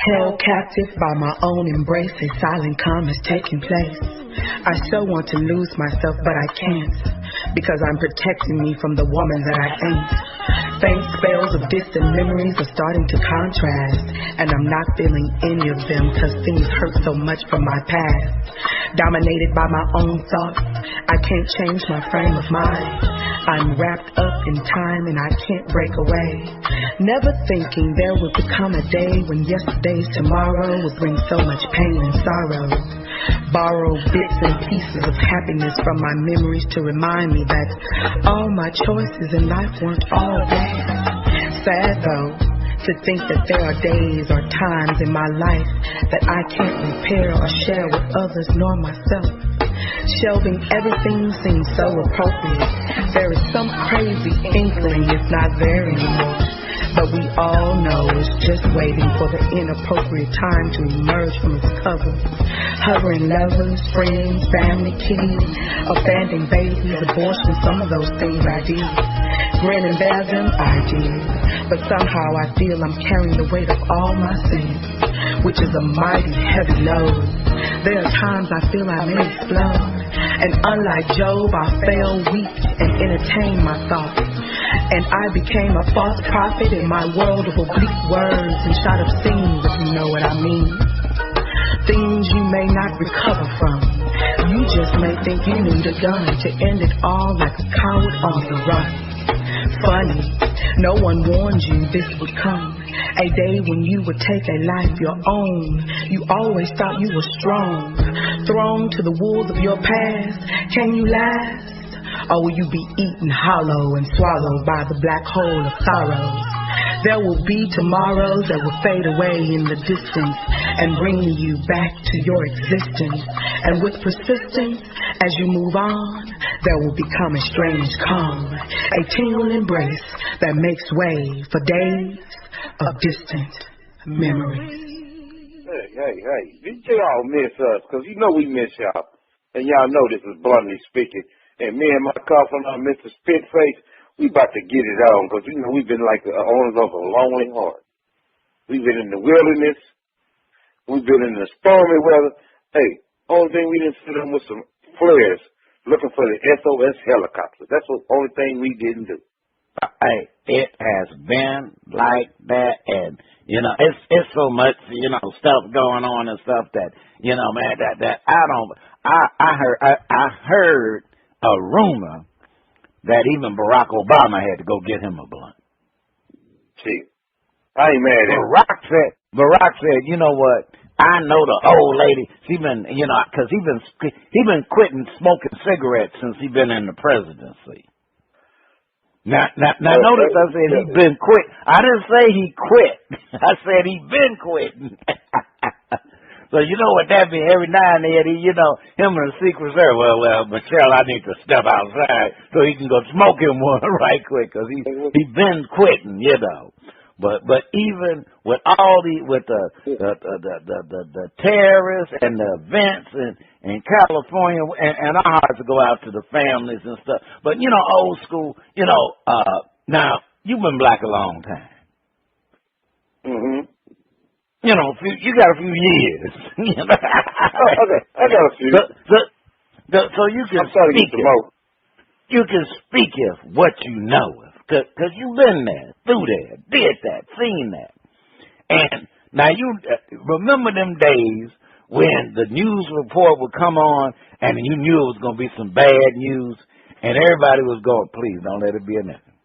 Held captive by my own embrace, a silent calm is taking place. I so want to lose myself, but I can't, because I'm protecting me from the woman that I ain't. Faint spells of distant memories are starting to contrast, and I'm not feeling any of them, cause things hurt so much from my past. Dominated by my own thoughts, I can't change my frame of mind. I'm wrapped up in time and I can't break away. Never thinking there would become a day when yesterday's tomorrow would bring so much pain and sorrow. Borrow bits and pieces of happiness from my memories to remind me that all my choices in life weren't all bad. Sad though, to think that there are days or times in my life that I can't repair or share with others nor myself. Shelving everything seems so appropriate. There is some crazy inkling it's not there anymore. But we all know it's just waiting for the inappropriate time to emerge from its cover. Hovering lovers, friends, family, kids, abandoned babies, abortion, some of those things I did. Grin and bear them, I did. But somehow I feel I'm carrying the weight of all my sins, which is a mighty heavy load. There are times I feel I may explode, and unlike Job, I fell weak and entertained my thoughts. And I became a false prophet in my world of oblique words and shot up scenes, if you know what I mean. Things you may not recover from. You just may think you need a gun to end it all like a coward on the run. Funny, no one warned you this would come. A day when you would take a life your own. You always thought you were strong. Thrown to the wolves of your past. Can you last? Or will you be eaten hollow and swallowed by the black hole of sorrows? There will be tomorrows that will fade away in the distance and bring you back to your existence. And with persistence, as you move on, there will become a strange calm, a tingling embrace that makes way for days of distant memories. Hey, did y'all miss us? Because you know we miss y'all. And y'all know this is bluntly speaking. And me and my cousin, Mr. Spitface, we about to get it on because, you know, we've been like the owners of a lonely heart. We've been in the wilderness. We've been in the stormy weather. Hey, only thing we didn't sit them with some flares looking for the SOS helicopter. That's the only thing we didn't do. Hey, it has been like that, and, you know, it's so much, you know, stuff going on and stuff that, you know, man, that I heard a rumor that even Barack Obama had to go get him a blunt. See, I ain't mad at him. Barack said, you know what? I know the old lady. She been, you know, because he been quitting smoking cigarettes since he been in the presidency. Now, notice I said he been quit. I didn't say he quit. I said he been quitting. So you know what that means? Every now and then, you know, him and the Secret Service, well, Michelle, I need to step outside so he can go smoke him one right quick because he been quitting, you know. But even with all the terrorists and the events in California, and our hearts go out to the families and stuff. But you know, old school, you know. Now you've been black a long time. Mhm. You know, you got a few years. Okay, I got a few. So you can speak it. You can speak of what you know of, because you've been there, through there, did that, seen that. And now you remember them days when the news report would come on and you knew it was going to be some bad news, and everybody was going, please don't let it be a nothing.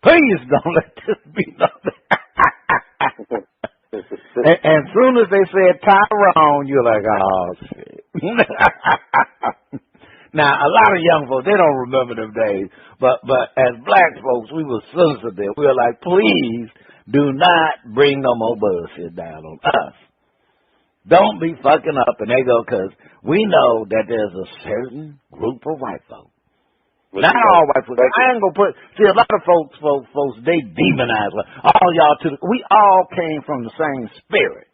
Please don't let this be nothing. And as soon as they said Tyrone, you're like, oh, shit. Now, a lot of young folks, they don't remember them days. But as black folks, we were sensitive. We were like, please do not bring no more bullshit down on us. Don't be fucking up. And they go, because we know that there's a certain group of white folks. Not all white folks. I ain't gonna see, a lot of folks, they demonize all y'all we all came from the same spirit.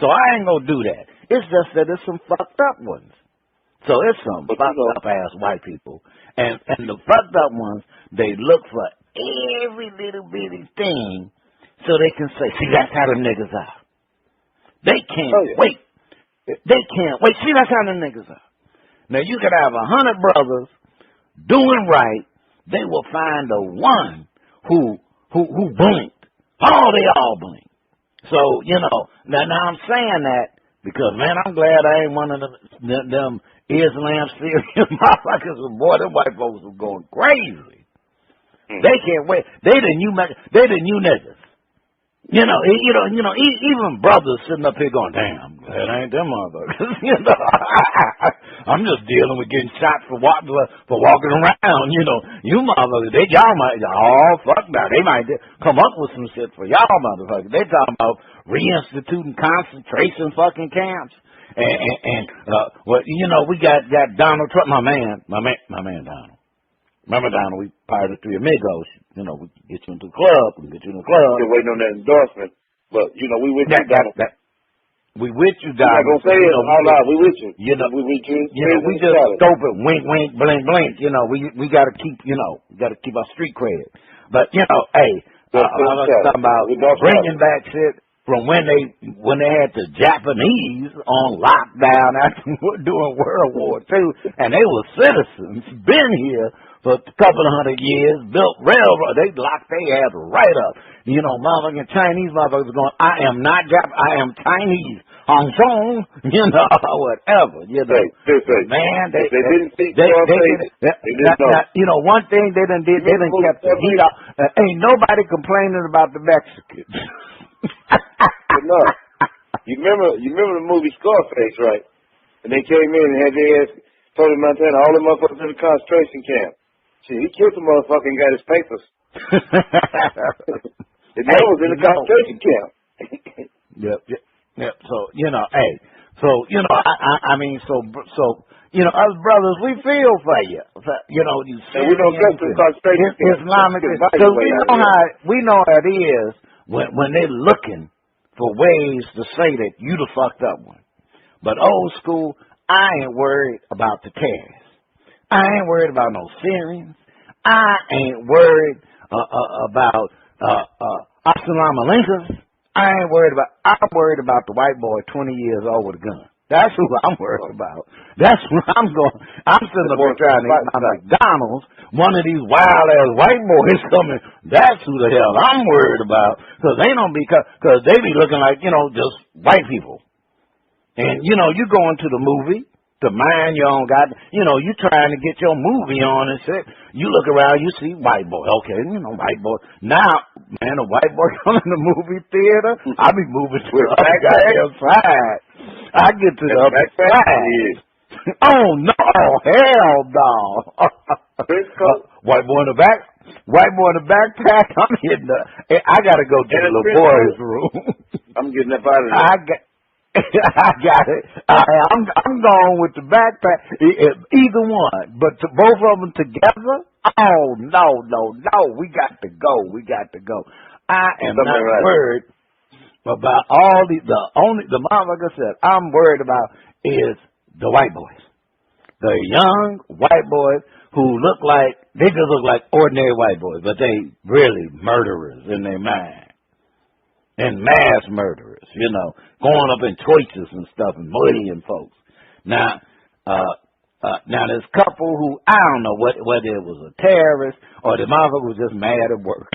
So I ain't gonna do that. It's just that it's some fucked up ones. So it's some fucked up ass white people. And the fucked up ones, they look for every little bitty thing so they can say, see, that's how the niggas are. They can't wait. They can't wait. See, that's how the niggas are. Now, you could have 100 brothers doing right. They will find the one who blinked. Oh, they all blinked. So, now I'm saying that because, man, I'm glad I ain't one of them Islam serious motherfuckers. Boy, them white folks were going crazy. They can't wait. They the new niggas. Even brothers sitting up here going, damn, that ain't them motherfuckers. I'm just dealing with getting shot for walking around. You motherfuckers, y'all might, fuck that. They might come up with some shit for y'all motherfuckers. They talking about reinstituting concentration fucking camps. We got Donald Trump, my man Donald. Remember, Donald, we pirated Three Amigos. We can get you into the club. Still waiting on that endorsement. But, we with you, Donald. We with you, Donald. I'm not going to say it all out. We with you. We just stupid, wink, wink, blink, blink. We got to keep, our street cred. But, hey, I was talking about bringing back shit from when they had the Japanese on lockdown after during World War II, and they were citizens, been here for a couple of 100 years, built railroad. They locked their ass right up. Motherfucking Chinese motherfuckers going, I am not Japanese, I am Chinese. Hong Kong, whatever. Man, they didn't speak. One thing they done did, they done kept the heat up. Ain't nobody complaining about the Mexicans. No. You remember the movie Scarface, right? And they came in and had their ass, Tony Montana, all the motherfuckers in the concentration camp. Shit, he killed the motherfucker and got his papers. And that was in the concentration camp. Yep. So, us brothers, we feel for you. You and we don't get to the concentration camp. Islamic, because we know how it is when they're looking for ways to say that you the fucked up one. But old school, I ain't worried about the terrorists. I ain't worried about no Syrians. I ain't worried about Assalamu alaikum. I'm worried about the white boy 20 years old with a gun. That's who I'm worried about. That's where I'm going. I'm sitting up here trying to eat my McDonald's. One of these wild-ass white boys coming. That's who the hell I'm worried about. Because they be looking like, just white people. And, you go into the movie to mind your own God. You trying to get your movie on and shit. You look around, you see white boy. Okay, white boy. Now, man, a white boy come in the movie theater, I be moving to the other goddamn side. I get to the other side. Oh, no. Hell no. White boy in the back. White boy in the backpack. I'm hitting I got to go to the little boy's room. I'm getting up out of there. I got it. I'm going with the backpack. Either one, but both of them together. Oh no! We got to go. I am not worried about all the motherfucker said I'm worried about is the white boys, the young white boys who just look like ordinary white boys, but they really murderers in their mind. And mass murderers, going up in choices and stuff and muddying folks. Now there's a couple who, I don't know whether it was a terrorist or the motherfucker was just mad at work.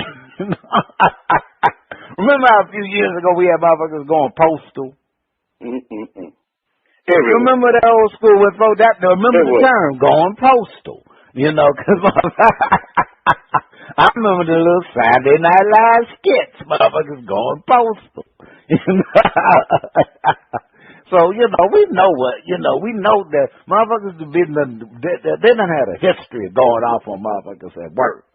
Remember how a few years ago we had motherfuckers going postal? Remember that old school with folks? Remember the term, going postal? Because I remember the little Saturday Night Live skits, motherfuckers going postal. So, we know we know that motherfuckers they done had a history of going off on motherfuckers at work.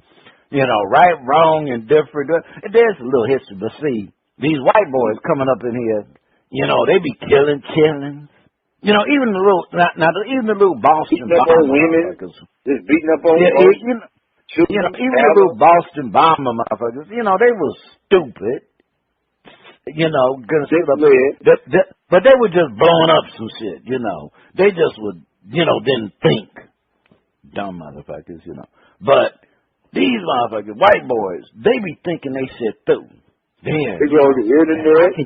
Right, wrong, and different. There's a little history, but see, these white boys coming up in here, they be killing. Even the little Boston women, just beating up on women. Even the little Boston bomber motherfuckers, they was stupid. Gonna sit up there. But they were just blowing up some shit, They just would, didn't think. Dumb motherfuckers, But these motherfuckers, white boys, they be thinking they shit through. Then They go on the internet.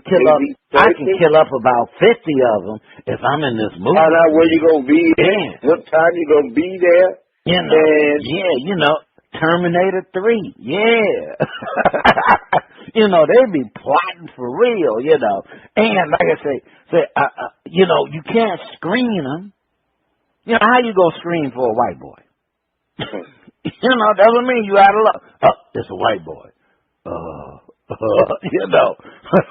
I can kill up about 50 of them if I'm in this movie. Find out where you gonna be at, what time you gonna be there. You know, Terminator 3. Yeah. They'd be plotting for real, And like I say, you can't screen them. How you gonna screen for a white boy? That would mean you out of luck. Oh, it's a white boy.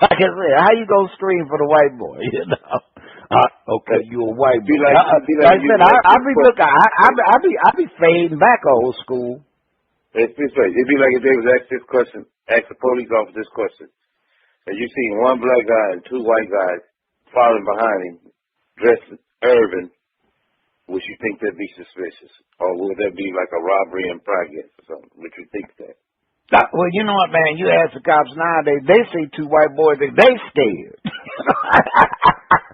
Like I said, how you gonna screen for the white boy? Okay, you a white boy. Like I said, I be fading back old school. It'd be like if they was ask the police officer this question. And you seen one black guy and two white guys following behind him, dressed urban. Would you think that'd be suspicious? Or would that be like a robbery in progress or something? Would you think that? Well, you know what, man? You ask the cops nowadays, they see two white boys, they scared.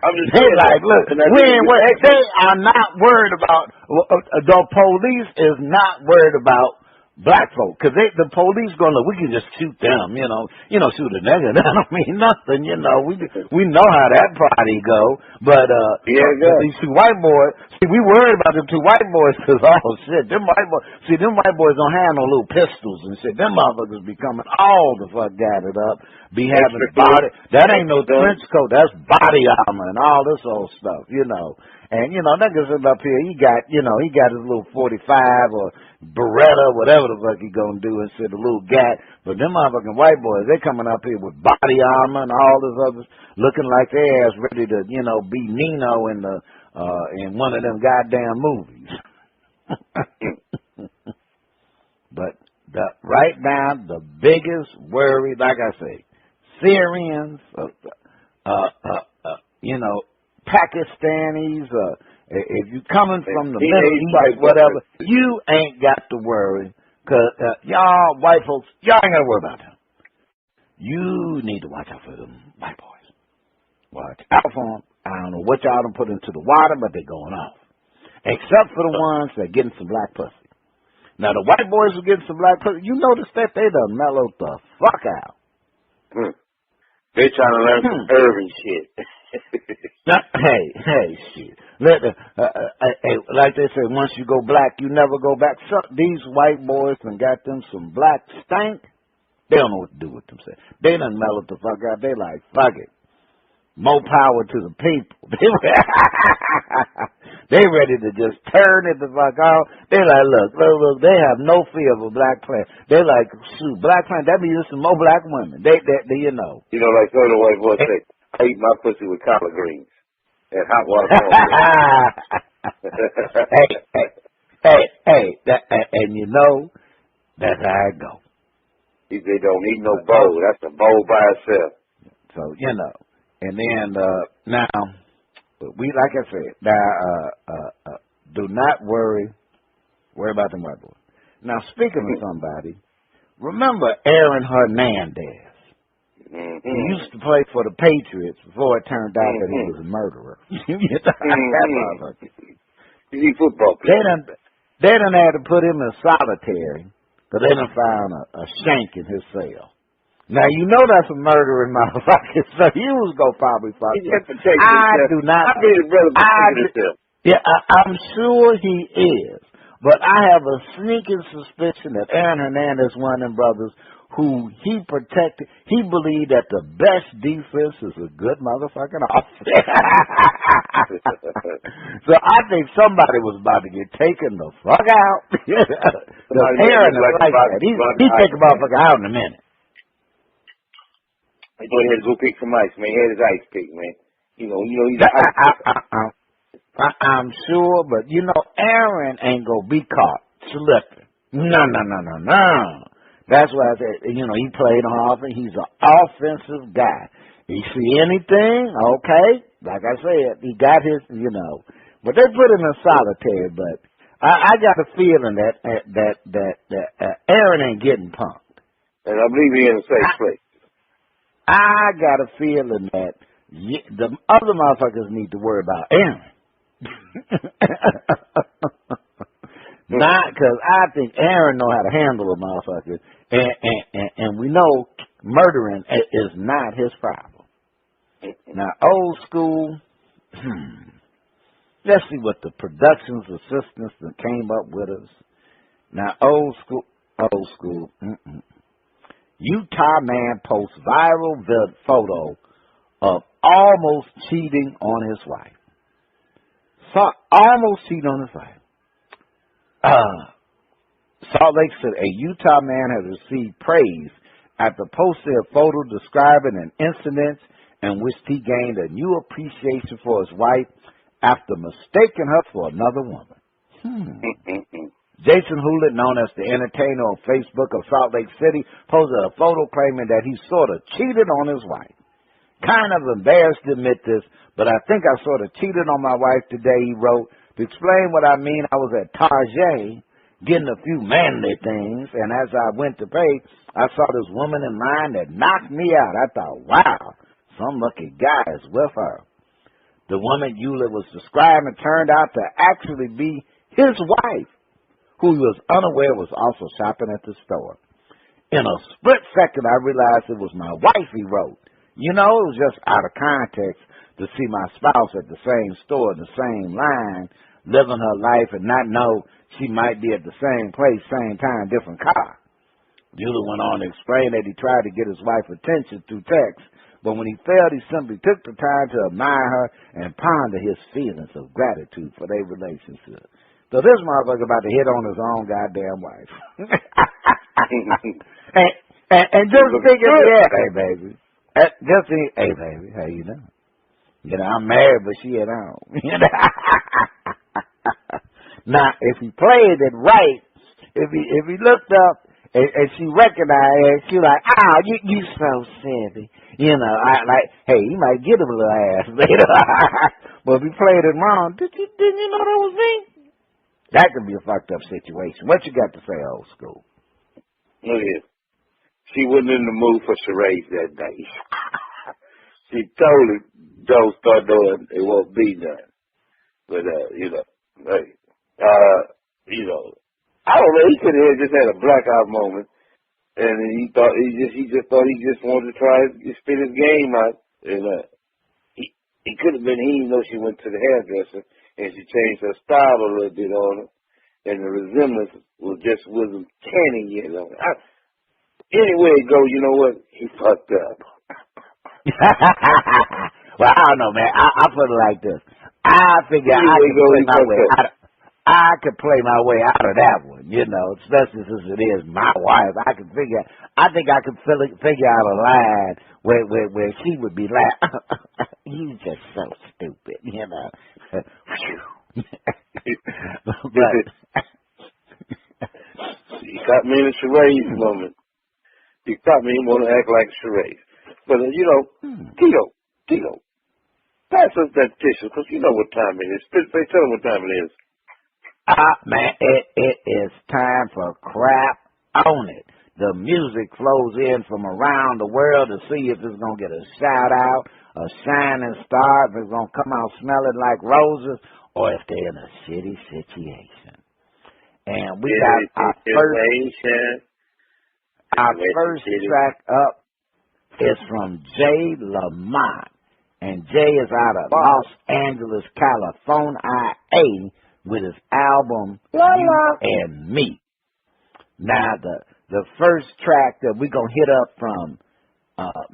I'm just they like, look, they are not worried about, the police is not worried about black folk, because the police going to, we can just shoot them, shoot a nigga. That don't mean nothing, We know how that party go, but these two white boys, we worried about them two white boys, because them white boys don't have no little pistols and shit. Them motherfuckers be coming all the fuck gathered up, be having body. That ain't no trench coat. That's body armor and all this old stuff, And niggas up here, he got his little 45 or Beretta, whatever the fuck he gonna do, instead of a little gat. But them motherfucking white boys, they coming up here with body armor and all this other, looking like they ass ready to, be Nino in one of them goddamn movies. But right now, the biggest worry, like I say, Syrians, Pakistanis, if you coming from the Middle East, whatever, you ain't got to worry, because y'all white folks, y'all ain't got to worry about them. You need to watch out for them white boys. Watch out for them. I don't know what y'all done put into the water, but they're going off. Except for the ones that getting some black pussy. Now, the white boys who getting some black pussy, you notice that they done mellowed the fuck out. They trying to learn some urban shit. Hey, shit. Like they say, once you go black, you never go back. So, these white boys done got them some black stank. They don't know what to do with themselves. They done mellowed the fuck out. They like, fuck it. More power to the people. They ready to just turn it the fuck off. They like, look, they have no fear of a black plant. They like, shoot, black plant, that means some more black women. They like some of the white boys say, I eat my pussy with collard greens and hot water. Hey, and that's how it go. They don't need no bowl. That's a bowl by itself. So, and then, now, like I said, now, do not worry about them white boys. Now, speaking of somebody, remember Aaron Hernandez? He used to play for the Patriots before it turned out that he was a murderer. He's football player. They done had to put him in solitary because they done found a shank in his cell. Now, that's a murdering motherfucker, so he was going to probably fuck him. I'm sure he is. But I have a sneaking suspicion that Aaron Hernandez, one of them brothers, who he protected, he believed that the best defense is a good motherfucking offense. So I think somebody was about to get taken the fuck out. Aaron is like that. He take a motherfucker out in a minute. He go ahead and go pick some ice, man. He had his ice pick, man. He's an ice picker. I'm sure, but Aaron ain't gonna be caught slipping. No. That's why I said, he played on offense. He's an offensive guy. He see anything, okay. Like I said, he got his, But they put him in solitary. But I got a feeling that Aaron ain't getting punked. And I believe he's in a safe place. I got a feeling that the other motherfuckers need to worry about Aaron. Not because I think Aaron know how to handle a motherfucker, and we know murdering is not his problem. Now, old school, let's see what the productions assistants that came up with us. Now, old school. Utah man posts viral photo of almost cheating on his wife. Almost cheating on his wife. Salt Lake City, a Utah man has received praise after posting a photo describing an incident in which he gained a new appreciation for his wife after mistaking her for another woman. Jason Hewlett, known as the entertainer on Facebook of Salt Lake City, posted a photo claiming that he sort of cheated on his wife. Kind of embarrassed to admit this, but I think I sort of cheated on my wife today, he wrote. To explain what I mean, I was at Target getting a few manly things, and as I went to pay, I saw this woman in line that knocked me out. I thought, wow, some lucky guy is with her. The woman Hewlett was describing turned out to actually be his wife, who he was unaware was also shopping at the store. In a split second, I realized it was my wife, he wrote. You know, it was just out of context to see my spouse at the same store in the same line, living her life and not know she might be at the same place, same time, different car. Hewlett went on to explain that he tried to get his wife's attention through text, but when he failed, he simply took the time to admire her and ponder his feelings of gratitude for their relationship. So this motherfucker about to hit on his own goddamn wife. and just thinking, hey baby, hey baby, how you doing? You know, I'm married, but she at home. Now, if he played it right, if he looked up and she recognized it, she like, you so savvy. You know, hey, you might get him a little ass later. But if he played it wrong, didn't you know that was me? That could be a fucked up situation. What you got to say, old school? Look here. She wasn't in the mood for charades that day. She totally don't start doing it won't be done. But you know, hey, I don't know, he could have just had a blackout moment and he just wanted to try to spin his game out, and he could have been, he didn't know she went to the hairdresser and she changed her style a little bit on her, and the resemblance wasn't canny yet on it. Anyway it go, you know what? He fucked up. Well, I don't know, man. I put it like this. I figure I could play my way out of that one, you know, especially since it is my wife. I think I could figure out a line where she would be like, you just so stupid, you know. But he caught me in a charade moment. He caught me want to act like a charade. But, Tito, pass us that tissue, because you know what time it is. Tell him what time it is. Man, it is time for crap on it. The music flows in from around the world to see if it's going to get a shout out, a shining star, if it's going to come out smelling like roses, or if they're in a shitty situation. And we got our first track up is from Jay Lamont. And Jay is out of Los Angeles, California, with his album You and Me. Now, the first track that we're going to hit up from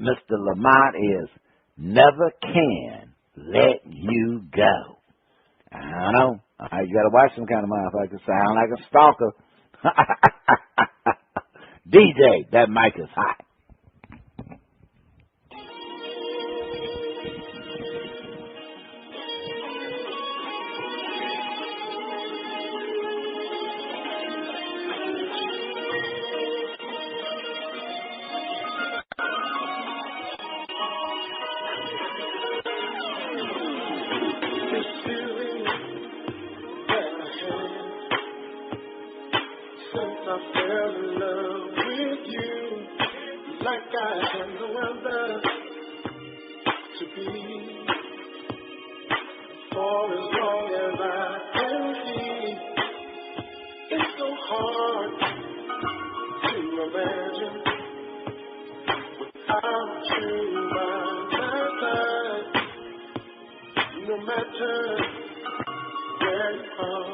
Mr. Lamont is Never Can Let You Go. I don't know. You got to watch some kind of motherfucker. Sound like a stalker. DJ, that mic is hot. without you by my side. No matter where you are,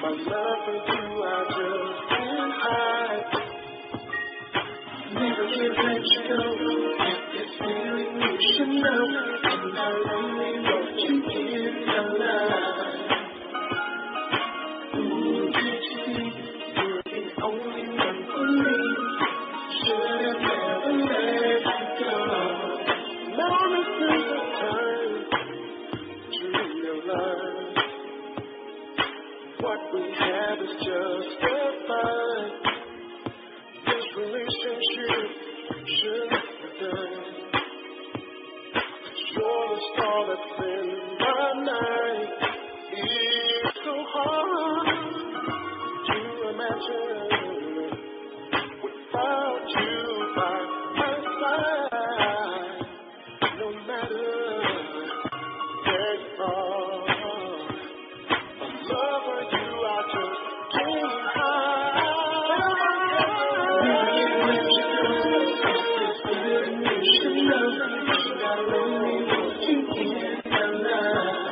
my love for you I just can't hide. Never can let you go. This feeling you should know, and I only want you in my life. Ooh, did you see you're the only one for me? Should have never let you go. Now this is the time to realize what we have is just fine. This relationship should have done. You're the star that's in my night. It's so hard to imagine without you by my side. No matter where you are, a lover you I just can't hide. You should know that I only want you in my life.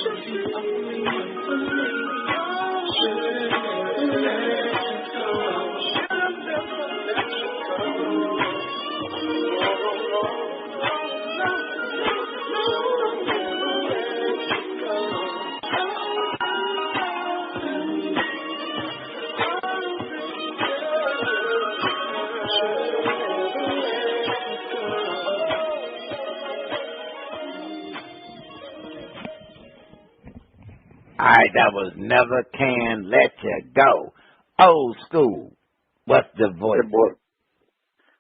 You're the only one for me. Should never let you go. All right, that was Never Can Let You Go. Old school. What's the voice?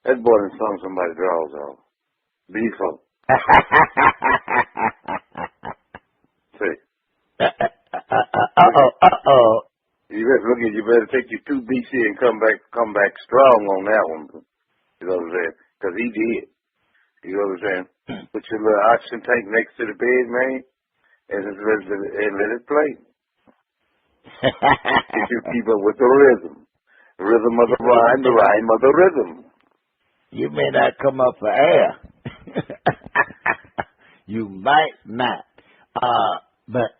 That boy done sung somebody draws off. B-folk. See. Uh-oh. You better take your 2 BC and come back strong on that one. You know what I'm saying? Because he did. You know what I'm saying? Put your little oxygen tank next to the bed, man, and let it play. You keep up with the rhythm. The rhythm of the rhyme of the rhythm. You may not come up for air. You might not. But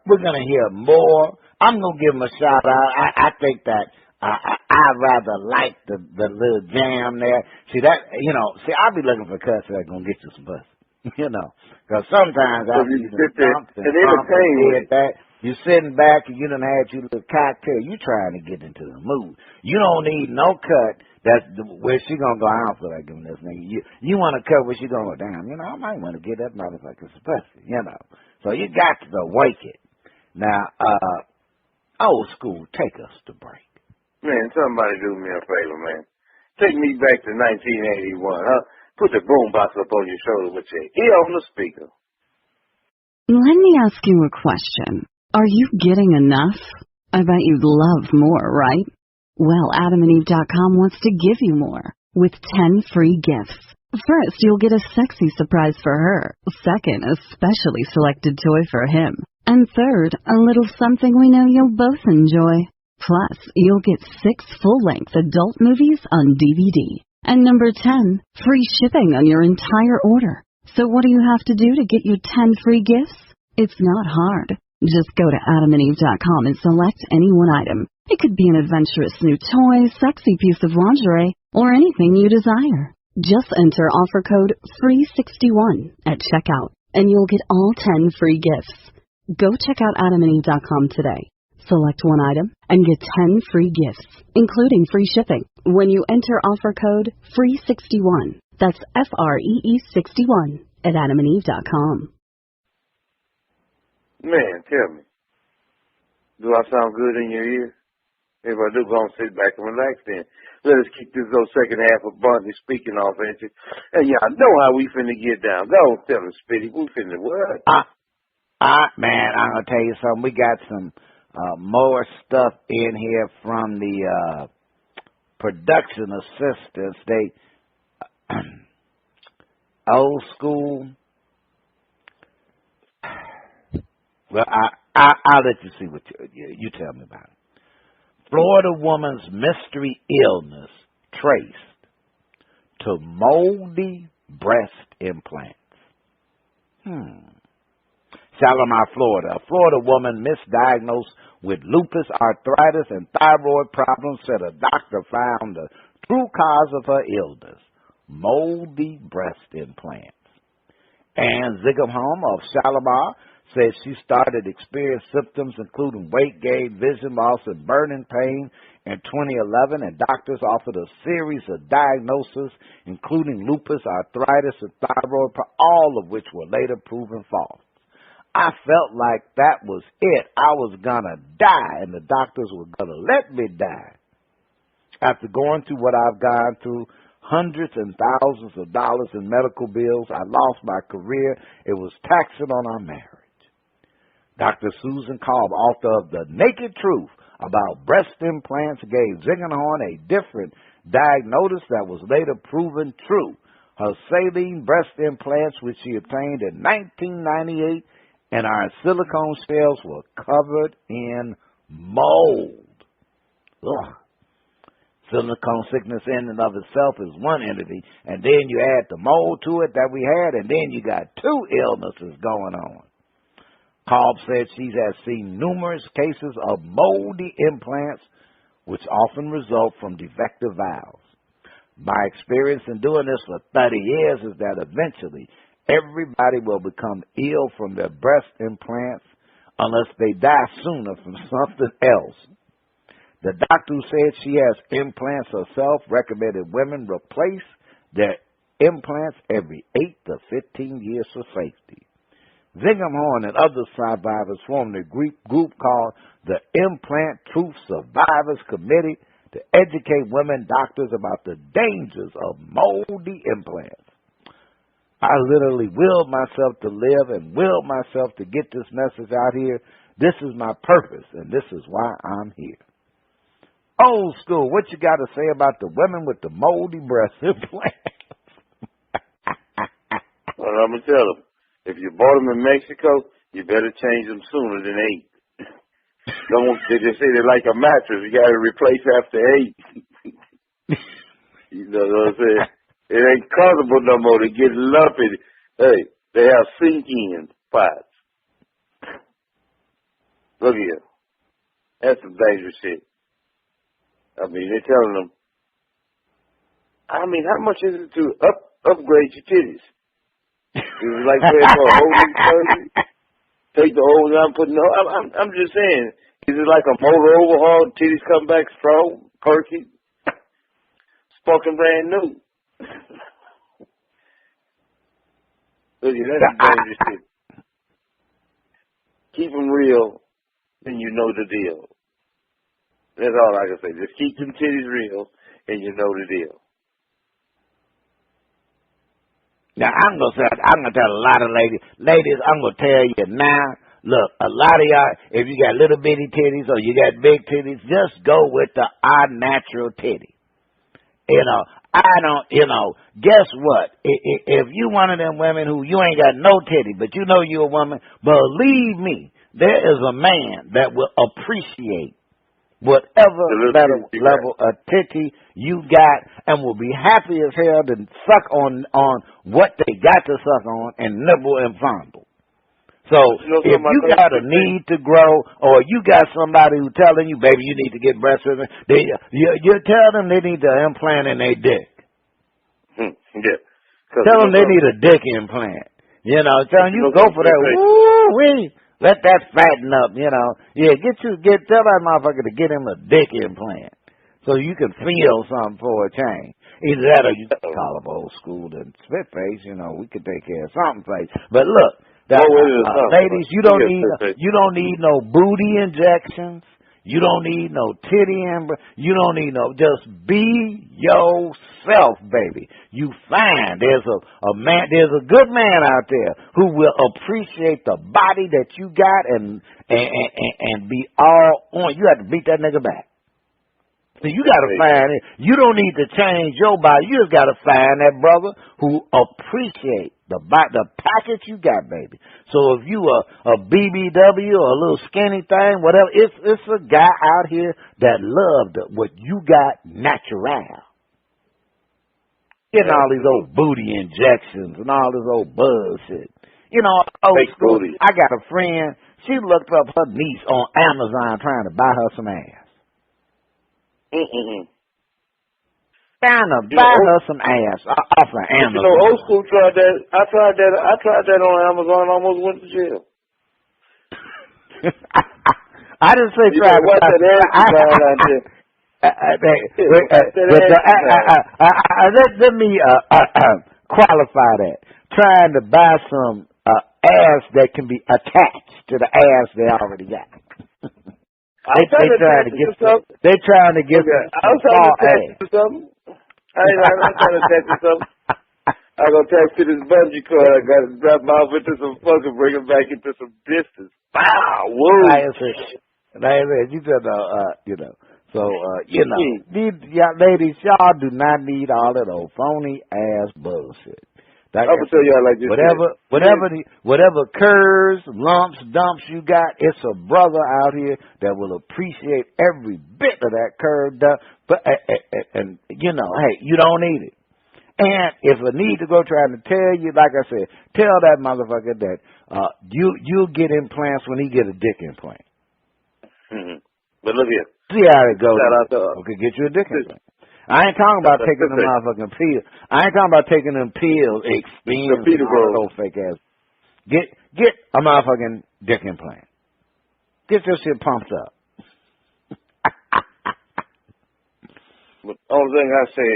we're going to hear more. I'm going to give him a shout out. I think that I rather like the little jam there. See, I'll be looking for cuts that's going to get you some pussy. Because sometimes after you sit there and entertain that, you're sitting back and you done had your little cocktail. You trying to get into the mood. You don't need no cut that's where she gonna go, I don't feel like giving this nigga. You want to cut where she gonna go, damn, I might want to get that motherfucker some pussy, So you got to wake it. Now, old school, take us to break. Man, somebody do me a favor, man. Take me back to 1981, huh? Put the boombox up on your shoulder with your ear on the speaker. Let me ask you a question. Are you getting enough? I bet you'd love more, right? Well, AdamandEve.com wants to give you more with 10 free gifts. First, you'll get a sexy surprise for her. Second, a specially selected toy for him. And third, a little something we know you'll both enjoy. Plus, you'll get 6 full-length adult movies on DVD. And number 10, free shipping on your entire order. So what do you have to do to get your 10 free gifts? It's not hard. Just go to AdamandEve.com and select any one item. It could be an adventurous new toy, sexy piece of lingerie, or anything you desire. Just enter offer code FREE61 at checkout, and you'll get all 10 free gifts. Go check out AdamandEve.com today. Select one item and get 10 free gifts, including free shipping, when you enter offer code FREE61. That's FREE61 at AdamandEve.com. Man, tell me, do I sound good in your ear? If I do, go on, sit back and relax then. Let us keep this little second half of Bundy speaking off, ain't you? And y'all know how we finna get down. Go on, tell them, Spitty, we finna what? Man, I'm going to tell you something. We got some more stuff in here from the production assistants. They, old school. Well, I'll let you see what you tell me about it. Florida woman's mystery illness traced to moldy breast implants. Shalimar, Florida. A Florida woman misdiagnosed with lupus, arthritis, and thyroid problems said a doctor found the true cause of her illness, moldy breast implants. Ann Ziggenholm of Shalimar said she started experiencing symptoms including weight gain, vision loss, and burning pain in 2011, and doctors offered a series of diagnoses, including lupus, arthritis, and thyroid, all of which were later proven false. I felt like that was it. I was going to die, and the doctors were going to let me die. After going through what I've gone through, hundreds and thousands of dollars in medical bills, I lost my career. It was taxing on our marriage. Dr. Susan Cobb, author of The Naked Truth About Breast Implants, gave Zingenhorn a different diagnosis that was later proven true. Her saline breast implants, which she obtained in 1998, and our silicone shells were covered in mold. Ugh. Silicone sickness in and of itself is one entity, and then you add the mold to it that we had, and then you got two illnesses going on. Cobb said she has seen numerous cases of moldy implants, which often result from defective valves. My experience in doing this for 30 years is that eventually everybody will become ill from their breast implants unless they die sooner from something else. The doctor who said she has implants herself recommended women replace their implants every 8 to 15 years for safety. Zingenhorn and other survivors formed a group called the Implant Truth Survivors Committee to educate women doctors about the dangers of moldy implants. I literally willed myself to live and willed myself to get this message out here. This is my purpose, and this is why I'm here. Old school, what you got to say about the women with the moldy breast implants? Well, I'm going to tell them, if you bought them in Mexico, you better change them sooner than 8. They just say they're like a mattress. You got to replace after 8. You know what I'm saying? It ain't comfortable no more. They get lumpy. Hey, they have sink-in spots. Look here. That's some dangerous shit. I mean, they're telling them, I mean, how much is it to upgrade your titties? Is it like paying for a whole new surgery? Take the old one, put no. I'm just saying, is it like a motor overhaul? Titties come back strong, perky, sparking brand new. Look at that dangerous shit. Keep them real, then you know the deal. That's all I can say. Just keep them titties real, and you know the deal. Now, I'm going to tell a lot of ladies, I'm going to tell you now, look, a lot of y'all, if you got little bitty titties or you got big titties, just go with the natural titty. Guess what? If you one of them women who you ain't got no titty, but you know you're a woman, believe me, there is a man that will appreciate whatever level of titty you got and will be happy as hell to suck on what they got to suck on and nibble and fondle. So if you got a need to grow, or you got somebody who telling you, baby, you need to get breastfeeding, you tell them they need to implant in their dick. Yeah. Tell them they need a dick implant. You know, tell them you go for that. Woo-wee. Let that fatten up, you know. Yeah, tell that motherfucker to get him a dick implant so you can feel something for a change. Either that or you call up old school and spit face, you know, we could take care of something face. But look, ladies, you don't need no booty injections. You don't need no titty you don't need no, just be yourself, baby. You fine. There's a good man out there who will appreciate the body that you got and be all on. You have to beat that nigga back. So you got to find it. You don't need to change your body. You just got to find that brother who appreciates the package you got, baby. So if you a BBW or a little skinny thing, whatever, it's a guy out here that loved what you got natural. Getting all these old booty injections and all this old bullshit. You know, old school. I got a friend. She looked up her niece on Amazon trying to buy her some ass. Trying to buy her some ass off of Amazon. You know, old school tried that. I tried that on Amazon. Almost went to jail. I didn't say try to buy let me qualify that. Trying to buy some ass that can be attached to the ass they already got. They trying to get some small ass. I'm trying to text you something. I'm going to text you this bungee cord. I got to drop my off into some fucking, bring it back into some distance. Wow, whoa. You just you know. So, you know, these ladies, y'all do not need all that old phony ass bullshit. I'm gonna tell y'all like this. Whatever curves, lumps, dumps you got, it's a brother out here that will appreciate every bit of that curve dump. But and you know, hey, you don't need it. And if a need to go trying to tell you, like I said, tell that motherfucker that you'll get implants when he get a dick implant. Mm-hmm. But look here. See how it goes. Okay, get you a dick implant. I ain't talking about taking them motherfucking pills. I ain't talking about taking them pills, expensive, old fake ass. Get a motherfucking dick implant. Get your shit pumped up. But the only thing I say,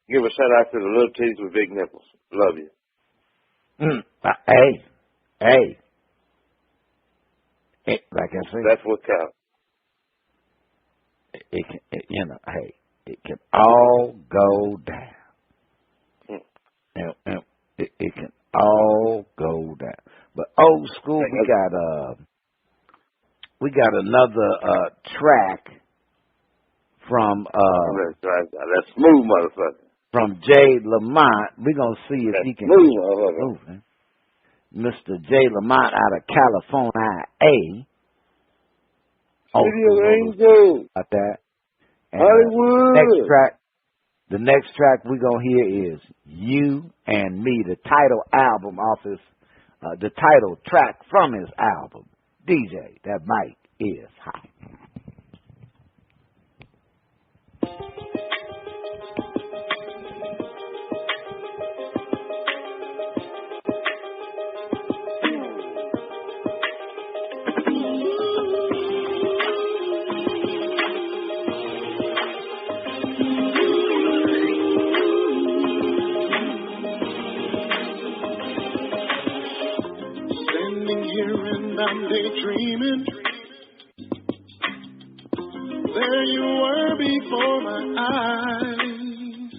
give a shout out to the little titties with big nipples. Love you. Hey. Like I said, that's what counts. It can all go down. It can all go down. But old school, we got another track from that smooth motherfucker. From Jay Lamont. We're gonna see if he can smooth Mr. Jay Lamont out of California. Angel. About that. And, Hollywood. The next track we're gonna hear is You and Me, the title album off his, the title track from his album. DJ, that mic is hot. I'm daydreaming. There you were before my eyes.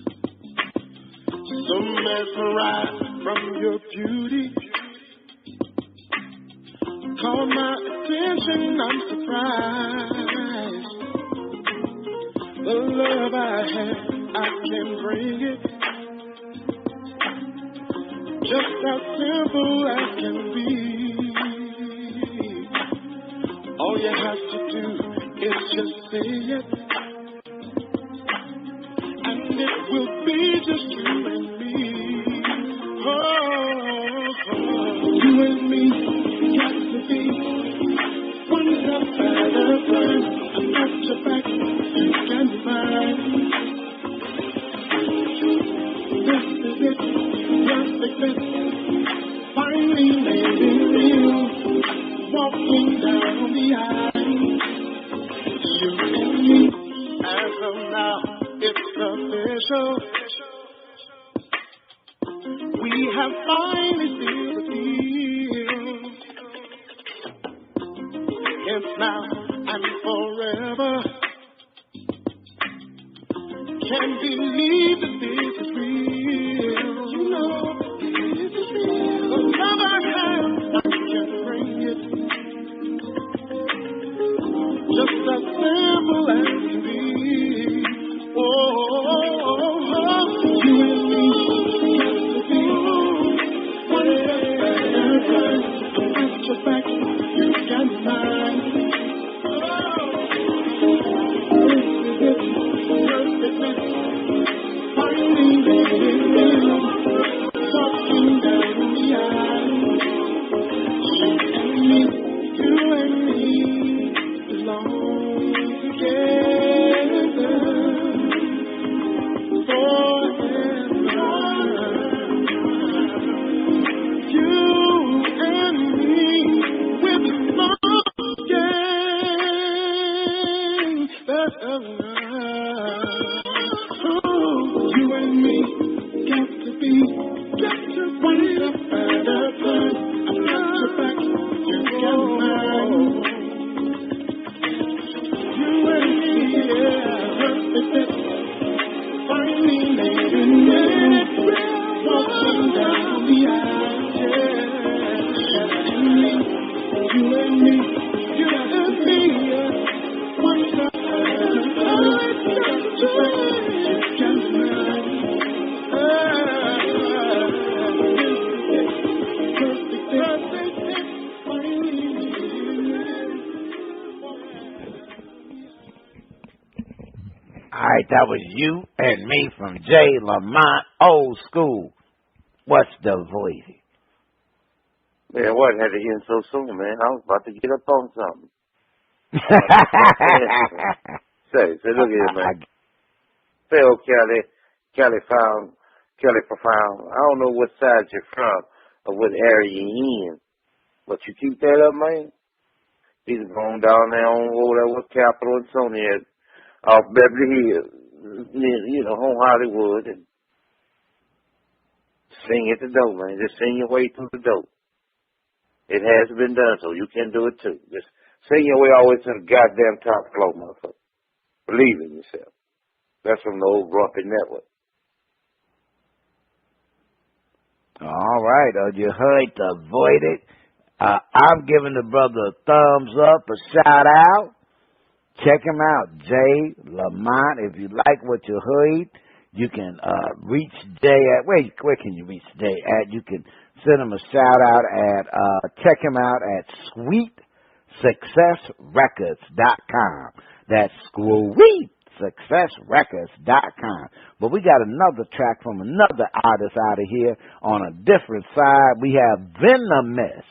So mesmerized from your beauty. Caught my attention, I'm surprised. The love I have, I can bring it. Just as simple as can be. All you have to do is just say it, and it will be just you and me. Oh, you and me got to perfect finally made it real. Walking down the aisle, you and me. As of now, it's official. We have finally sealed the deal. It's now and forever. Can't believe that this is real. You know, this is real. Another hand, I can bring it. Just as simple as can be. Oh, you and me, just to be. One step better, at your back, you got mine. This is it, finally made it real. Walking down the aisle, you and me belong together forever. You and me, we're belong together. You and me got to be one step at a time. I've got your back, you got mine. You and me, yeah, perfect. Finally made it real. Walking down the aisle, yeah. You and me, yeah. One step at a time. I've got your back, you got mine. All right, that was You and Me from Jay Lamont, old school. What's the voice? Man, what had to end so soon, man? I was about to get up on something. Say, look at it, man. Say, oh, Kelly Profound. I don't know what side you're from or what area you're in, but you keep that up, man. He's going down there over there with Capitol and Sony off Beverly Hills, you know, home Hollywood, and sing at the door, man. Just sing your way through the door. It has been done, so you can do it too. Just sing your way always to the goddamn top floor, motherfucker. Believe in yourself. That's from the old Rumpy Network. All right, you heard the void. I'm giving the brother a thumbs up, a shout out. Check him out, Jay Lamont. If you like what you heard, you can reach Jay at, where can you reach Jay at? You can send him a shout out at, check him out at SweetSuccessRecords.com. That's SweetSuccessRecords.com. But we got another track from another artist out of here on a different side. We have VenoMiss.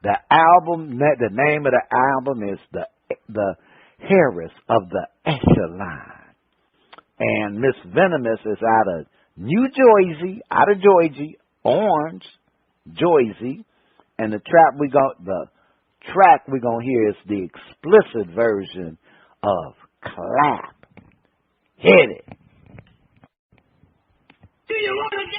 The album, the name of the album is the Heiress of the Echelon. And Miss VenoMiss is out of New Jersey, Orange, Jersey. And the track we're gonna hear is the explicit version of Clap. Hit it. Do you want to dance?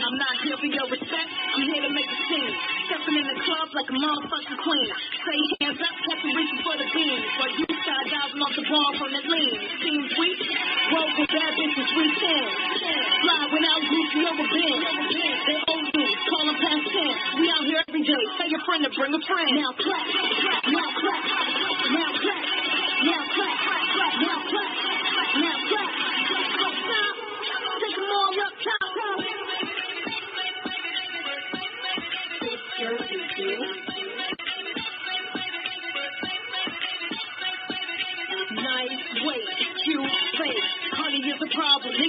I'm not here for your respect, I'm here to make a scene. Stepping in the club like a motherfucking queen. Say hands up, catch you reaching for the beans. While you skydiving off the ball from the lean. Seems weak, roll with bad bitches, we stand. Fly without Gucci over Ben. They old dudes, call them past 10. We out here every day, tell your friend to bring a friend. Now clap, now clap, now clap, now clap, now clap, now clap. Take them all up top.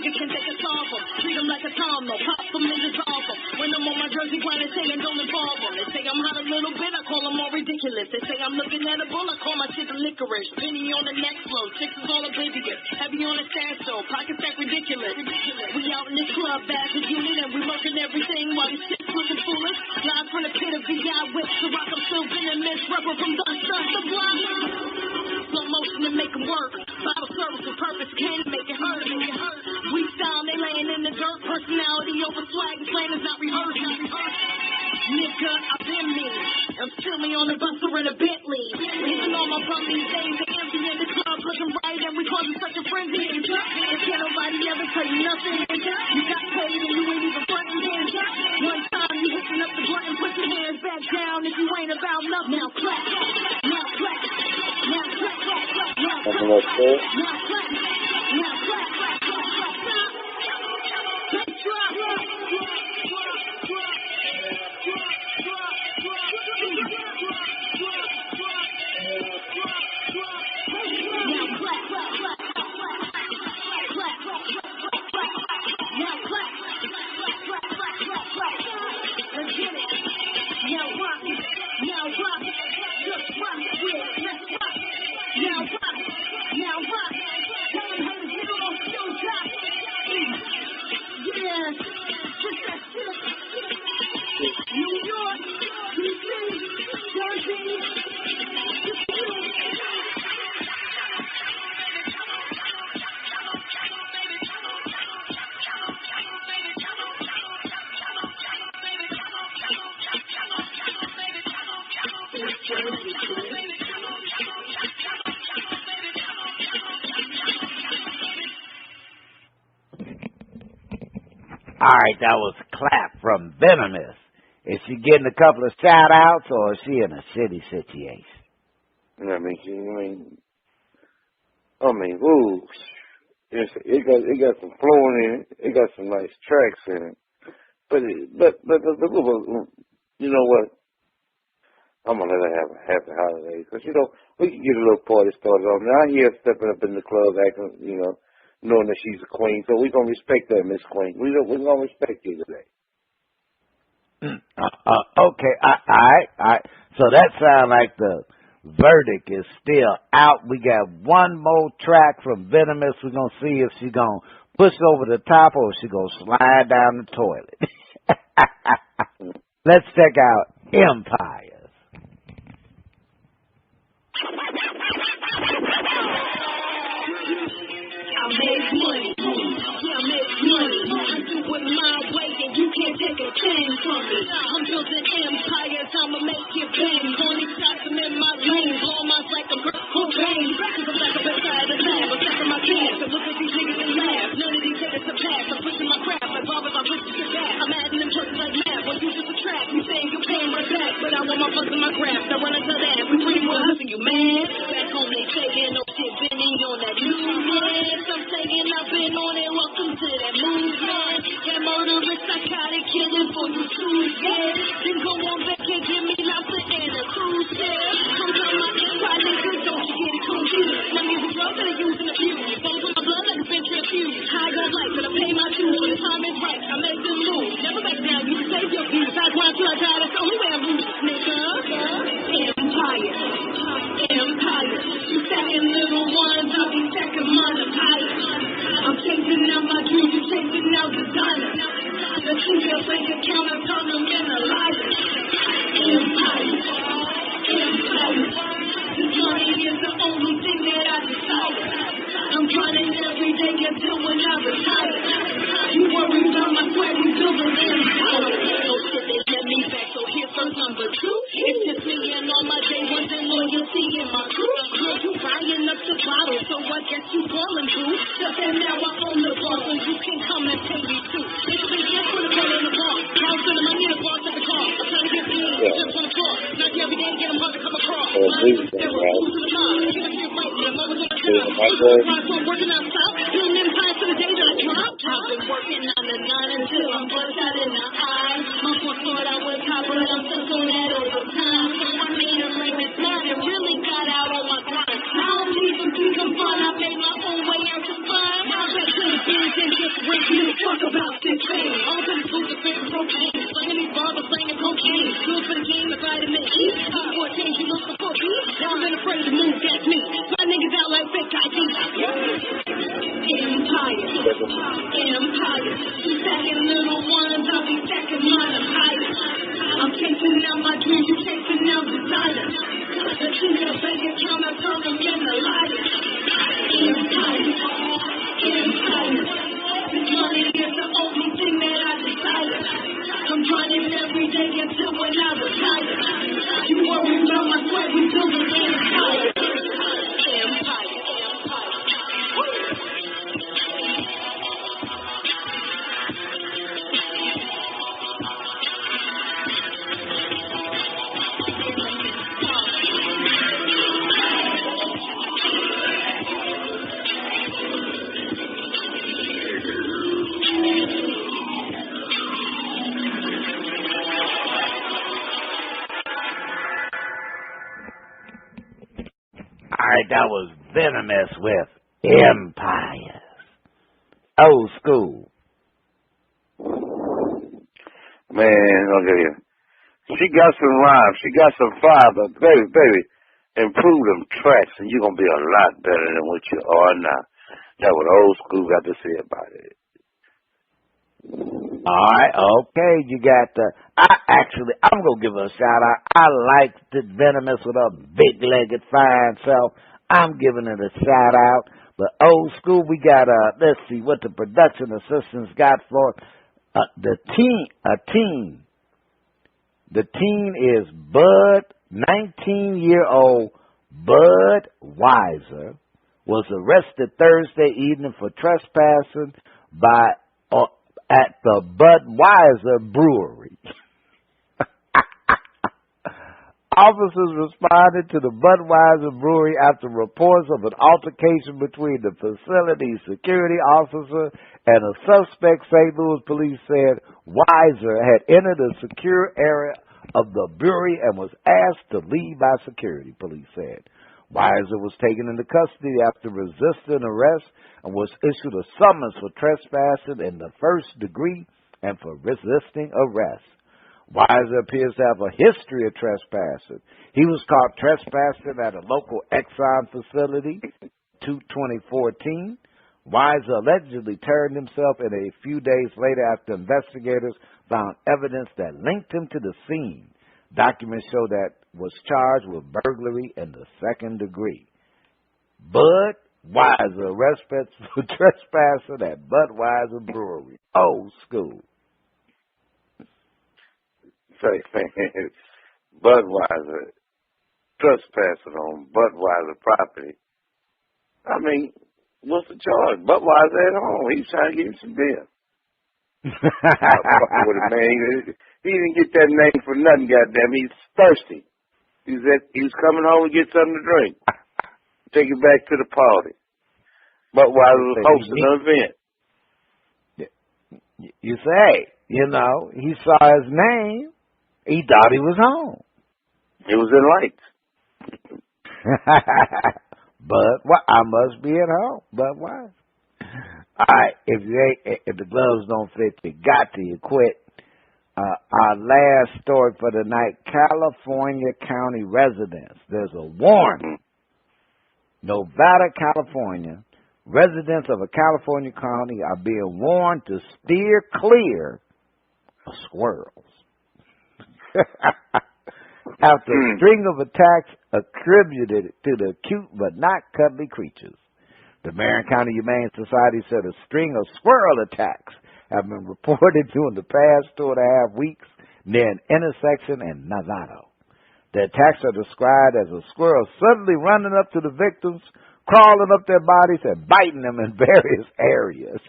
nigga can take a sample. Treat them like a tom, no pop them and dissolve them. When I'm on my jersey grind, they say I don't involve them. They say I'm hot a little bit, I call them all ridiculous. They say I'm looking at a bull, I call my shit the licorice. Penny on the next flow, chicks is all oblivious. Heavy on the stand stove, pockets that ridiculous. We out in this club, bad as unit, and we working everything while these shits looking foolish. Live from the pit of VI whips, the rock, I'm still VenoMiss, rubber from Dun the block. Slow motion to make them work. Bottle service with purpose, can't make it hurt. We style, they laying in the dirt. Personality over swag, the plan is not rehearsed. Nigga, I've been me. I'm still me on the bus or in a Bentley. Even on my bum these days, they empty in the club looking right, and we causing such a frenzy. And can't nobody ever tell you nothing. You got paid and you ain't even frontin' in. One time you hitting up the button, put your hands back down if you ain't about nothing. Now clap, now clap, now clap, clap, clap, now clap, now clap, now clap, now clap, clap, clap. Bass drop. All right, that was Clap from VenoMiss. Is she getting a couple of shout-outs, or is she in a city situation? I mean, ooh, it got some flowing in it. It got some nice tracks in it. But you know what? I'm gonna let her have a happy holiday, because we can get a little party started on. Now I hear her stepping up in the club, acting, knowing that she's a queen. So we're gonna respect that, Miss Queen. We're gonna respect you today. Okay, all right. So that sounds like the verdict is still out. We got one more track from VenoMiss. We're gonna see if she's gonna push over the top or if she's gonna slide down the toilet. Let's check out Empires. I make money. Yeah, I make money. I do it my way, and you can't take a thing from me. I'm building empires, I'ma make it bang. Only shots, I'm in my lane. Blow my like a girl who bangs. Cause I'm like a best side of the lab. I'm stepping my pants. I look at these niggas and laugh. None of these niggas are pass. I'm pushing my craft like barbers, I'm pushing your back. I'm adding them trucks like math. When you just a trap, you saying you paying my back. But I want my fucks in my craft. I run into that. We pretty much hustling you, man. Back home they saying, oh shit, Benny on that new man. I'm saying I've been on it. Welcome to that movement. That murderous, psychotic killing for you Tuesday. Then go on back and give me lobster and a cruise ship. I'm talking about empire, niggas, don't you get it confused. My music drugs that I use in the abuse. Bones on my blood like a centrifuge. High on life, but I pay my dues when the time is right. I make them move. Never back down, you can save your views. That's why till I die, that's the only way I'm loose, nigga. Empire. You second little ones, I'll be second monetize. I'm chasing out my dreams, you chasing out designer. The truth, your bank account, I turn them in a liar. Empire. This money is the only thing that I desire. I'm grinding every day until when I retire. You worry about my sweat, you building empire. No shit, they let me back, so here's verse number 2. It's just me and all my day ones and loyalty in my crew. Girl, you buying up the bottle, so I guess you balling through. Just and now I own the bar, so you can come and pay me too. It's big, yes, for the girl in the bar. I'll send the money in the bar to the car. I'm trying to get paid, just on the floor. Not every day, get them hard to come across. There were rules to the time. Give it to your right, man. I'm always on the time. I'm working out south, building empires to the day that I drop. I've been working 9 to 9 until I'm bloodshot in the eye. My boss thought I was hot, but I'm stuck on that overtime. So I made a ring with mine and really got out on my grind. I don't even think I'm fun. I made my own way out to find. I bet to the beans and just right, that was VenoMiss with Empires. Old school. Man, look at here. She got some rhymes. She got some fire, but baby, improve them tracks, and you're going to be a lot better than what you are now. That's what old school got to say about it. All right, okay, you got the... I'm going to give her a shout-out. I like the VenoMiss with her big-legged fine self. I'm giving it a shout-out. But old school, we got, let's see what the production assistants got for the teen. The teen is Bud, 19-year-old Bud Weiser, was arrested Thursday evening for trespassing at the Budweiser Brewery. Officers responded to the Budweiser Brewery after reports of an altercation between the facility's security officer and a suspect. St. Louis police said Weiser had entered a secure area of the brewery and was asked to leave by security, police said. Weiser was taken into custody after resisting arrest and was issued a summons for trespassing in the first degree and for resisting arrest. Weiser appears to have a history of trespassing. He was caught trespassing at a local Exxon facility in 2014. Weiser allegedly turned himself in a few days later after investigators found evidence that linked him to the scene. Documents show that was charged with burglary in the second degree. Bud Weiser arrested for trespassing at Budweiser Brewery. Old school. Say, Budweiser trespassing on Budweiser property. I mean, what's the charge? Budweiser at home. He's trying to get him some beer. With a man. He didn't get that name for nothing, goddamn. He's thirsty. He was coming home to get something to drink. Take it back to the party. Budweiser was hosting an event. You say, he saw his name. He thought he was home. It was in lights. But I must be at home. But why? All right, if the gloves don't fit, you quit. Our last story for the night: California County residents. There's a warning. Nevada, California. Residents of a California county are being warned to steer clear of squirrels. After a string of attacks attributed to the cute but not cuddly creatures. The Marion County Humane Society said a string of squirrel attacks have been reported during the past 2.5 weeks near an intersection in Novato. The attacks are described as a squirrel suddenly running up to the victims, crawling up their bodies, and biting them in various areas.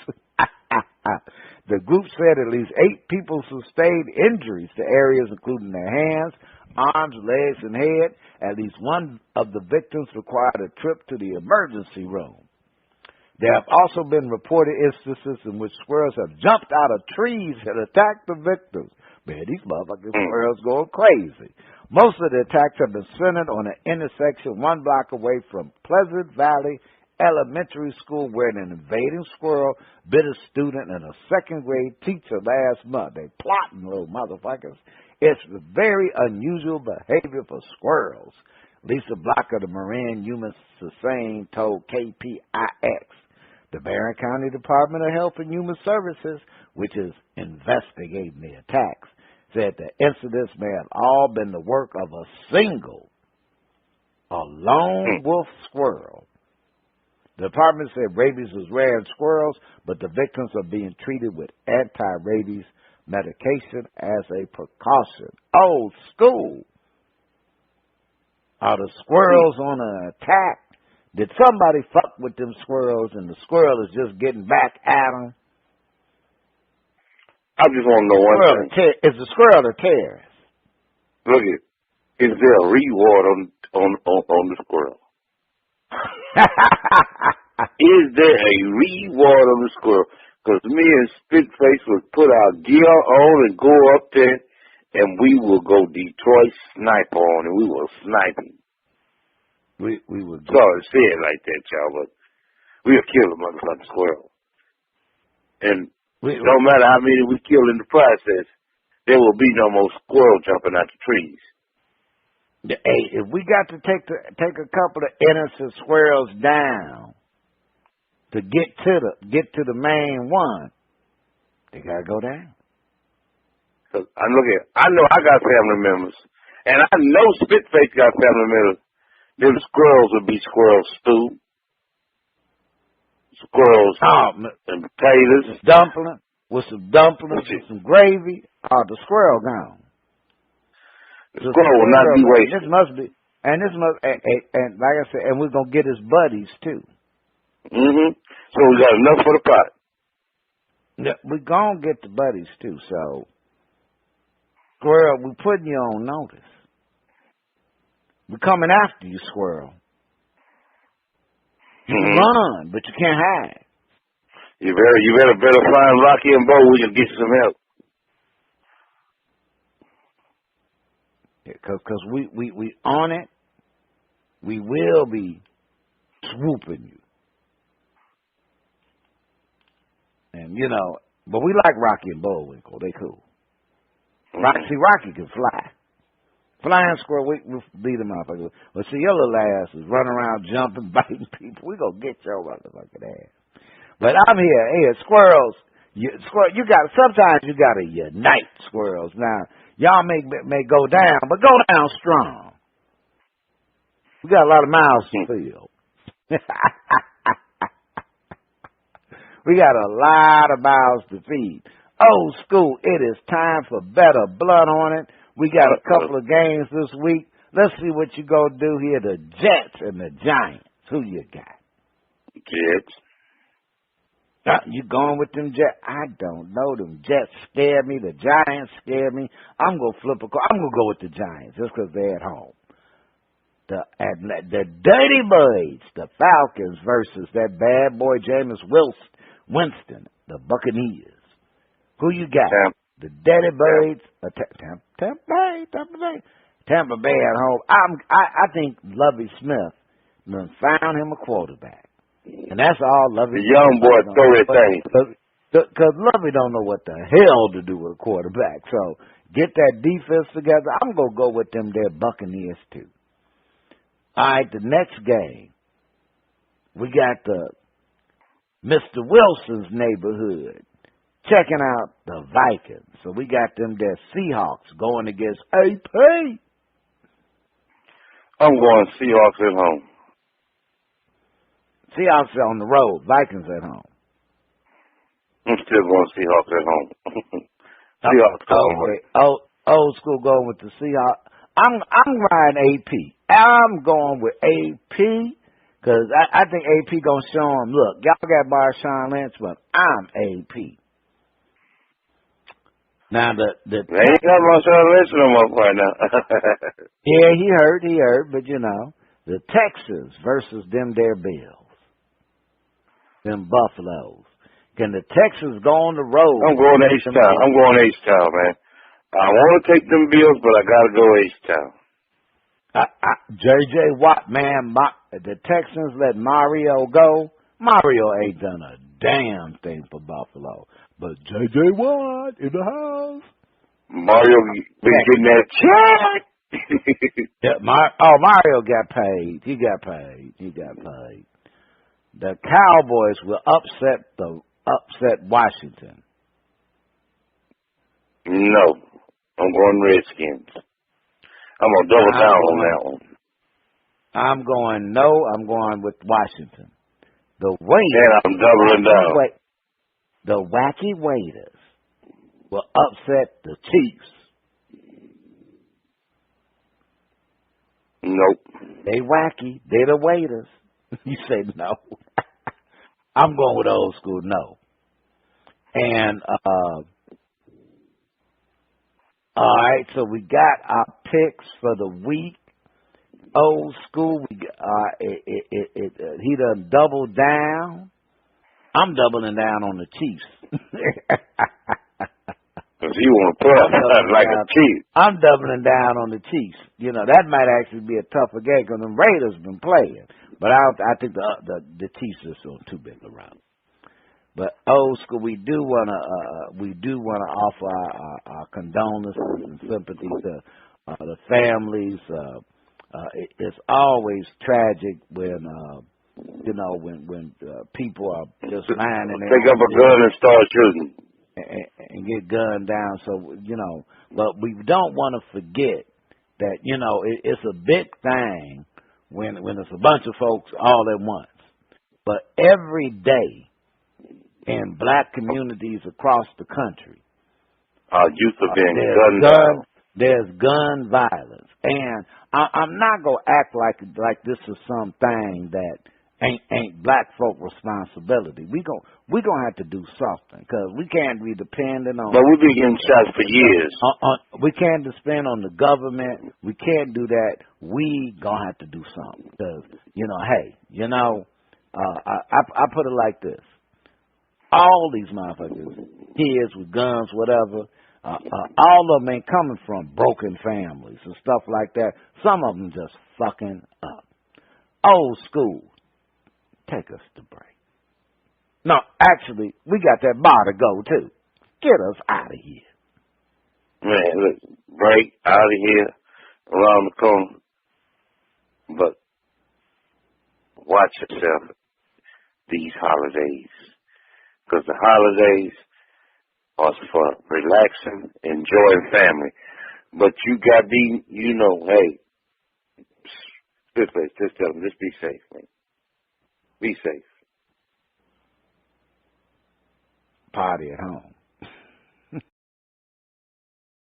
The group said at least 8 people sustained injuries to areas including their hands, arms, legs, and head. At least one of the victims required a trip to the emergency room. There have also been reported instances in which squirrels have jumped out of trees and attacked the victims. Man, these motherfucking squirrels going crazy. Most of the attacks have been centered on an intersection 1 block away from Pleasant Valley Elementary School, where an invading squirrel bit a student and a second-grade teacher last month. They plotting, little motherfuckers. It's very unusual behavior for squirrels. Lisa Blocker, the Marin Human Society, told KPIX. The Barron County Department of Health and Human Services, which is investigating the attacks, said the incidents may have all been the work of a lone wolf squirrel. The department said rabies was rare in squirrels, but the victims are being treated with anti-rabies medication as a precaution. Old school. Are the squirrels on an attack? Did somebody fuck with them squirrels and the squirrel is just getting back at them? I just want to know one thing. Is the squirrel a terrorist? Look at, is there a reward on the squirrel? Is there a reward on the squirrel? Because me and Spitface would put our gear on and go up there, and we will go Detroit sniper on, and we will snipe him. We would. Sorry to say it like that, y'all, but we'll kill a motherfucking squirrel. And no matter how many we kill in the process, there will be no more squirrel jumping out the trees. Hey, if we got to take a couple of innocent squirrels down to get to the main one, they gotta go down. Cause I know I got family members, and I know Spitface got family members. Them squirrels would be squirrel stew, squirrels and potatoes, dumplings with some gravy. The squirrel gone. The squirrel will not be wasted. This must be, and like I said, and we're gonna get his buddies too. So we got enough for the pot. Yeah, we're gonna get the buddies too. So, squirrel, we putting you on notice. We're coming after you, squirrel. You can run, but you can't hide. You better find Rocky and Bo. We can get you some help. Because we on it. We will be swooping you. And, but we like Rocky and Bullwinkle. They cool. Rocky can fly. Flying squirrel, we beat him up. But see, your little ass is running around jumping, biting people. We gonna get your motherfucking ass. But I'm here. Hey, squirrels. Sometimes you gotta unite squirrels. Now, y'all may go down, but go down strong. We got a lot of mouths to fill. We got a lot of mouths to feed. Old school, it is time for better blood on it. We got a couple of games this week. Let's see what you gonna do here. The Jets and the Giants. Who you got? Jets. You going with them Jets? I don't know. Them Jets scare me. The Giants scare me. I'm gonna flip a coin. I'm gonna go with the Giants just because they're at home. The Dirty Birds, the Falcons versus that bad boy Jameis Winston, the Buccaneers. Who you got? The Dirty Birds, Tampa Bay at home. I think Lovie Smith found him a quarterback, and that's all Lovie. The young boy throw that thing. Because Lovie don't know what the hell to do with a quarterback. So get that defense together. I'm gonna go with them there Buccaneers too. All right, the next game we got the Mr. Wilson's neighborhood. Checking out the Vikings. So we got them there Seahawks going against AP. I'm going Seahawks at home. Seahawks on the road. Vikings at home. I'm still going Seahawks at home. Seahawks home. Old school going with the Seahawks. I'm riding AP. I'm going with AP because I think AP going to show them, look, y'all got Marshawn Lynch, but I'm AP. Now, they ain't got Marshawn Lynch no more right now. Yeah, he hurt, but the Texans versus them there Bills. Them Buffaloes. Can the Texans go on the road? I'm going H-Town, man. I want to take them Bills, but I got to go H-Town. J.J. Watt, man, the Texans let Mario go. Mario ain't done a damn thing for Buffalo. But J.J. Watt in the house. Mario been getting that check. Yeah, Mario got paid. He got paid. The Cowboys will upset Washington. No. I'm going Redskins. I'm going to double down on that one. I'm going with Washington. The Waiters. And I'm doubling down. The Wacky Waiters will upset the Chiefs. Nope. They wacky. They're the Waiters. You say no. I'm going with old school no. And, all right, so we got our picks for the week. Old school, he done doubled down. I'm doubling down on the Chiefs. Because you want to play like a chief. I'm doubling down on the Chiefs. You know, that might actually be a tougher game because the Raiders been playing. But I think the Chiefs are still too big around. But old school, we do wanna offer our condolences and sympathy to the families. It's always tragic when when people are just lying in Pick up a gun and start shooting and get gunned down. So but we don't want to forget that it's a big thing when it's a bunch of folks all at once. But every day in black communities across the country, youth are being gunned down. There's gun violence, and I'm not gonna act like this is something that ain't black folk responsibility. We gonna have to do something because we can't be dependent on. But we've been getting shots for years. We can't depend on the government. We can't do that. We gonna have to do something because I put it like this: all these motherfuckers, kids with guns, whatever. All of them ain't coming from broken families and stuff like that. Some of them just fucking up. Old school. Take us to break. No, actually, we got that bar to go, too. Get us out of here. Man, look, break out of here, around the corner. But watch yourself these holidays. Because the holidays are for relaxing, enjoying family. But you got to be, hey, just tell them, just be safe, man. Be safe. Party at home.